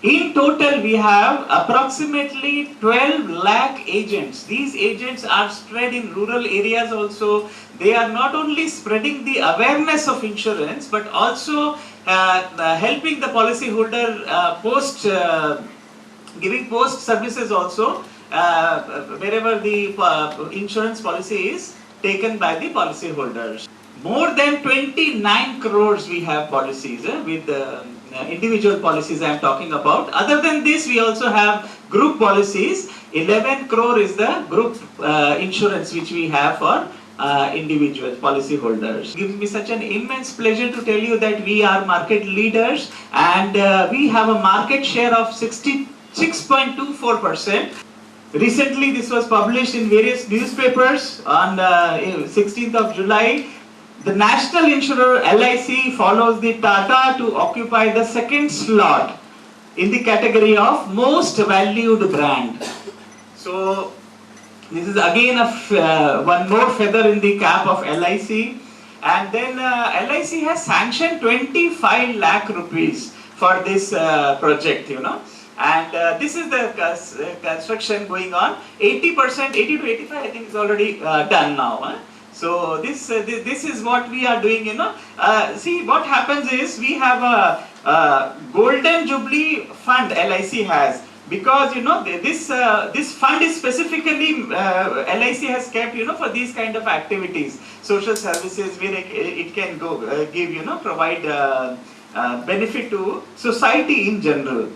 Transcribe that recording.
In total, we have approximately 12 lakh agents. These agents are spread in rural areas also. They are not only spreading the awareness of insurance, but also helping the policyholder giving post services also wherever the insurance policy is taken by the policyholders. More than 29 crores we have policies with individual policies I am talking about. Other than this, we also have group policies. 11 crore is the group insurance which we have for individual policyholders. It gives me such an immense pleasure to tell you that we are market leaders, and we have a market share of 66.24%. Recently, this was published in various newspapers on 16th of July. The national insurer LIC follows the Tata to occupy the second slot in the category of most valued brand. So this is again one more feather in the cap of LIC. And then LIC has sanctioned 25 lakh rupees for this project, And this is the construction going on. 80%, 80 to 85, I think is already done now. So this is what we are doing, See, what happens is we have a Golden Jubilee Fund LIC has, because this fund is specifically LIC has kept for these kind of activities, social services where it can go give provide benefit to society in general.